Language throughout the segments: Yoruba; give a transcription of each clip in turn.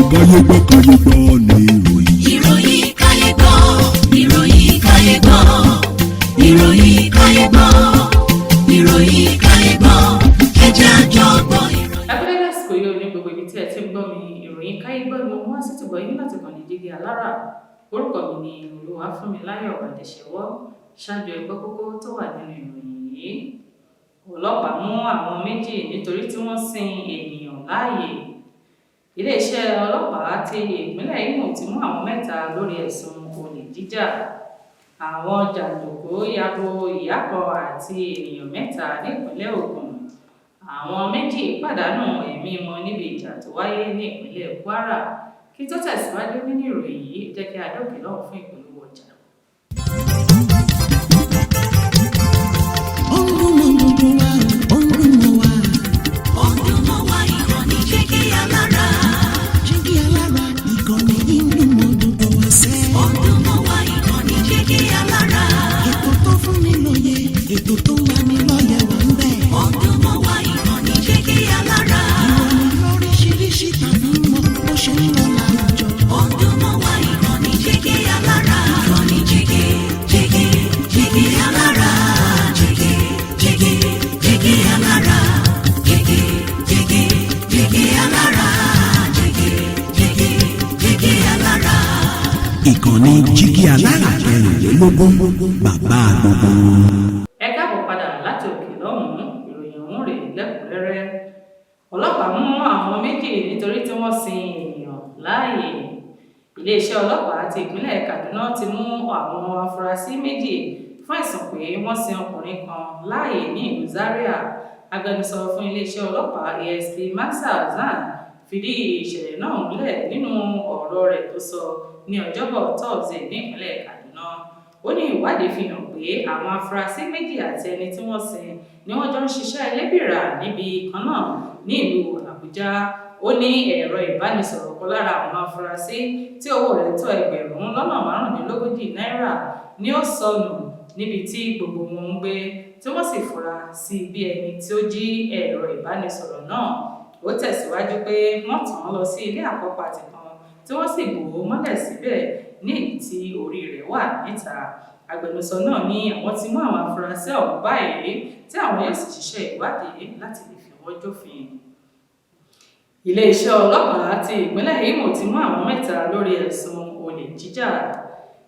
káyé gbọ́ ní ìròyìn. ìròyìn káyé gbọ́, ìròyìn káyé gbọ́, ìròyìn káyé gbọ́, ìròyìn káyé gbọ́, ẹ jẹ́ a jọ gbọ́ ìròyìn. abẹ́rẹ́ lásìkò yìí ní gbogbo ibi tí ẹ ti ń gbọ́ mi ìròyìn káyé gbọ́ ni mo wá sí tìgbọ́ yín láti kàn ní Jígí Alára. Orúkọ mi ni Olúwafúnmiláyọ̀ Adéṣẹ́wọ́. Ṣáájú ẹ gbọ́ kókó tó wà nínú ìròyìn yìí. Ọlọ́pàá mú àwọn méjì nítorí tí wọ́n sin ènìyàn láàyè. Iléeṣẹ́ ọlọ́pàá ti ìpínlẹ̀ Imo ti mú àwọn mẹ́ta lórí ẹ̀sùn olè jíjà. Àwọn jàǹdùkú yabo ìyá kan àti ènìyàn mẹ́ta nípínlẹ̀ Ògùn. Àwọn méjì pàdánù ẹ̀mí wọn níbi ìjà tó wáyé ní ìpínlẹ̀ Kwara. Kí tó tẹ̀síwájú nínú ìròyìn yìí, jẹ́ kí a dókè lọ́wọ́ fún ìpolówó ọjà. Jígí Alára. Jígí Alára, ìkànnì ìdùnmọ̀dùnmọ̀ wá sẹ́. Ọdúnmọ̀ wá ìkànnì Jígí Alára. Ètò tó fún ni lóye, ètò tó wà ní lọ́yẹ̀ wà ń bẹ̀. Ọdúnmọ̀ wá ìkànnì Jígí Alára. Ìròyìn lóríṣiríṣi tàbí mọ̀ bó ṣe ń lọ láwùjọ. Ọdúnmọ̀ wá ìkànnì Jígí Alára. Ìkànnì Jígí, Jígí, Jígí Alára. Jígí, Jígí, Jígí Alára. Jígí, Jígí, Jígí Alára. Jígí, Jígí, Jígí Alára. Ìkànnì Jígí Alára 24 bàbá gbogbo. Ẹ káàbọ̀ padà láti òkè lọ́hùn-ún. Ìròyìn ọ̀hún rèé lẹ́kùnrẹ́rẹ́. Ọlọ́pàá mú àwọn méjì nítorí tí wọ́n sin ènìyàn láàyè. Iléeṣẹ́ ọlọ́pàá ti ìpínlẹ̀ Kaduna ti mú àwọn afurasí méjì fún ẹ̀sùn pé wọ́n sin ọkùnrin kan láàyè ní ìlú Zaria. Agbẹnusọ fún iléeṣẹ́ ọlọ́pàá ASP Maxa Hasan fìdí ìṣẹ̀lẹ̀ náà múlẹ̀ nínú ọ̀rọ̀ rẹ̀ tó sọ ní ọjọ́bọ̀ Thursday ní ìpínlẹ̀ Kaduna. Ó ní ìwádìí fi hàn pé àwọn afurasí méjì àti ẹni tí wọ́n sin ni wọ́n jọ ń ṣiṣẹ́ ẹlẹ́bìrà níbi kan náà ní ìlú Àbújá. Ó ní ẹ̀rọ ìbánisọ̀rọ̀ kan lára àwọn afurasí tí owó rẹ̀ tó ẹgbẹ̀rún lọ́nà márùndínlógójì náírà ni ó sọnù níbi tí gbogbo wọn ń gbé, tí wọ́n sì fura sí bí ẹni tí ó jí ẹ̀rọ ìbánisọ̀rọ̀ náà. Ó tẹ̀síwájú pé wọ́n tàn án lọ sí ilé àkọ́pàtì kan tí wọ́n sì bò ó mọ́lẹ̀ síbẹ̀ ní èyí tí orí rẹ̀ wà níta. Agbẹnusọ náà ní àwọn ti mú àwọn afurasí ọ̀hún báyìí tí àwọn yóò sì ṣiṣẹ́ ìwádìí láti lè fi wọ́n jófin. Iléeṣẹ́ ọlọ́pàá ti ìpínlẹ̀ Imo ti mú àwọn mẹ́ta lórí ẹ̀sùn olè jíjà.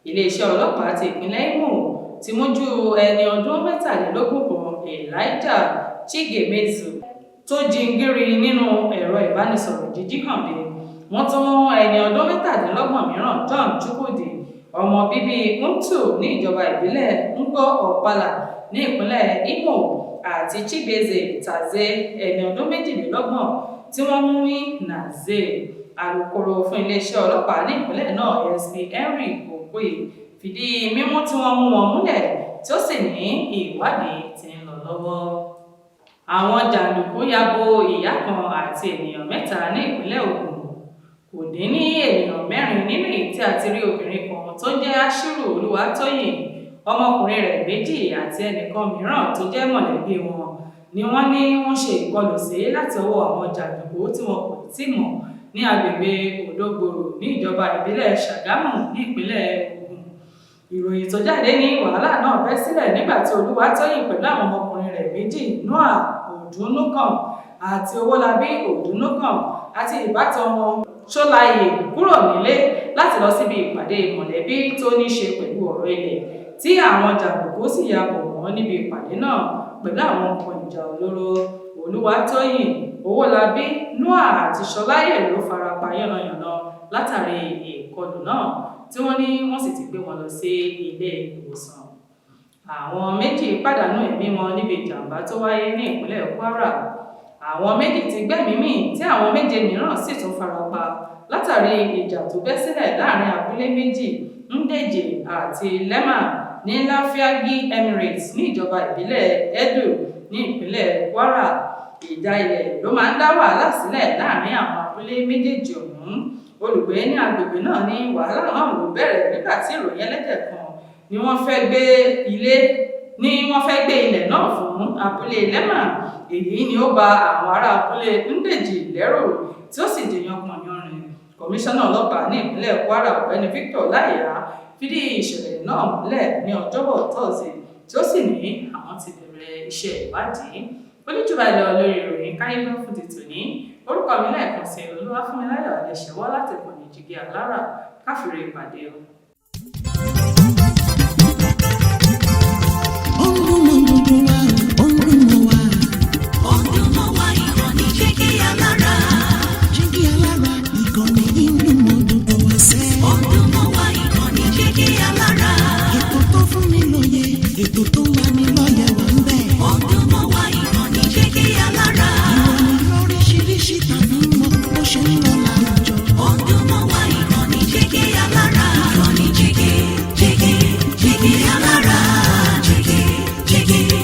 Iléeṣẹ́ ọlọ́pàá ti ìpínlẹ̀ Imo ti mójú ẹni ọdún mẹ́tàlélógún kan Elijah Chigemezu tó jingiri nínú ẹ̀rọ ìbánisọ̀rọ̀ jíjí hàn dé. Wọ́n tún mú ẹni ọdún mẹ́tàdínlọ́gbọ̀n mìíràn John Chukwudi, ọmọ bíbí Ntu ní ìjọba ìbílẹ̀ Ngbo Okpala ní ìpínlẹ̀ Imo, àti Chibueze Taze, ẹni ọdún méjìlélọ́gbọ̀n tí wọ́n mú ní Naze. Alukoro fún iléeṣẹ́ ọlọ́pàá ní ìpínlẹ̀ náà ASP Henry Okoye fìdí mímú tí wọ́n mú wọn múlẹ̀, tí ó sì ní ìwádìí tí ń lọ lọ́wọ́. Àwọn jàǹdùkú yabo ìyá kan àti ènìyàn mẹ́ta ní ìpínlẹ̀ Ògùn. Kò dín ní ènìyàn mẹ́rin nínú èyí tí a ti rí obìnrin kan tó jẹ́ Ashiru Olúwatóyìn, ọmọkùnrin rẹ̀ méjì àti ẹnìkan mìíràn tó jẹ́ mọ̀lẹ́bí wọn ni wọ́n ní wọ́n ṣe ìkọlù sí láti ọwọ́ àwọn jàǹdùkú tí wọn kò tí mọ̀ ní agbègbè Òdògbòrò ní ìjọba ìbílẹ̀ Ṣàgámù ní ìpínlẹ̀ Ògùn. Ìròyìn tó jáde ní wàhálà náà bẹ́ sílẹ̀ nígbà tí Olúwatóyìn pẹ̀lú àwọn ọmọkùnrin rẹ̀ méjì Noah Odùnúkàn àti Owólabí Odùnúkàn àti ìbátan wọn Ṣọ́láyè kúrò nílé láti lọ síbi ìpàdé mọ̀lẹ́bí tó ní ṣe pẹ̀lú ọ̀rọ̀ ilẹ̀, tí àwọn jàǹdùkú sì ya bò wọ́n níbi ìpàdé náà pẹ̀lú àwọn nǹkan ìjà olóró. Olúwatóyìn, Owólabí, Noah àti Ṣọ́láyè ló farapa yánnayànna látàrí ìkọlù náà, tí wọ́n ní wọ́n sì ti gbé wọn lọ sí ilé ìwòsàn. Àwọn méjì pàdánù ẹ̀mí wọn níbi ìjàmbá tó wáyé ní ìpínlẹ̀ Kwara. Àwọn méjì ti gbẹ́mìí mì tí àwọn méje mìíràn sì tún farapa látàrí ìjà tó bẹ́ sílẹ̀ láàrin abúlé méjì, Ndeje àti Lema ní Láfíàgì Emirates ní ìjọba ìbílẹ̀ Edo ní ìpínlẹ̀ Kwara. Ìjà ilẹ̀ ló máa ń dá wàhálà sílẹ̀ láàrin àwọn abúlé méjèèjì ọ̀hún. Olùgbé ní agbègbè náà ní wàhálà náà ló bẹ̀rẹ̀ nígbà tí ìròyìn ẹlẹ́jẹ̀ kan ni wọ́n fẹ́ gbé ilẹ̀ náà fún abúlé Lema. Èyí ni ó ba àwọn ará abúlé Ndeji lẹ́rù tí ó sì dèyàn pọ̀nyánrin. Kọmíṣánná ọlọ́pàá ní ìpínlẹ̀ Kwara ọ̀gbẹ́ni Victor Láyà fìdí ìṣẹ̀lẹ̀ náà múlẹ̀ ní ọjọ́bọ̀ tọ́sídẹ̀ẹ́ tí ó sì ní àwọn ti bẹ̀rẹ̀ iṣẹ́ ìwádìí. Oníjọba ilẹ̀ olórí ìròyìn káyébá fún ti tòní. Orúkọ mi lẹ́ẹ̀kan sí Olúwafúnmiláyọ̀ Adéṣẹ́wọ́ láti ìkànnì Jígí Alára. Káfíńrè ìpàdé o. Ètò tó wà ní lọ́yẹ̀ wà ń bẹ̀. Ọdún mọ́ wá ìkànnì Jígí Alára. Ìròyìn lóríṣiríṣi tàbí mọ́ bó ṣe ń lọ láwùjọ. Ọdún mọ́ wá ìkànnì Jígí Alára. Ìkànnì Jígí Alára. Jígí Alára.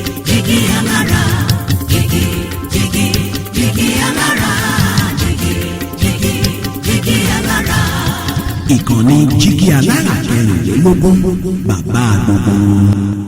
Jígí Alára. Jígí Alára. Ìkànnì Jígí Alára 24 bàbá gbogbo.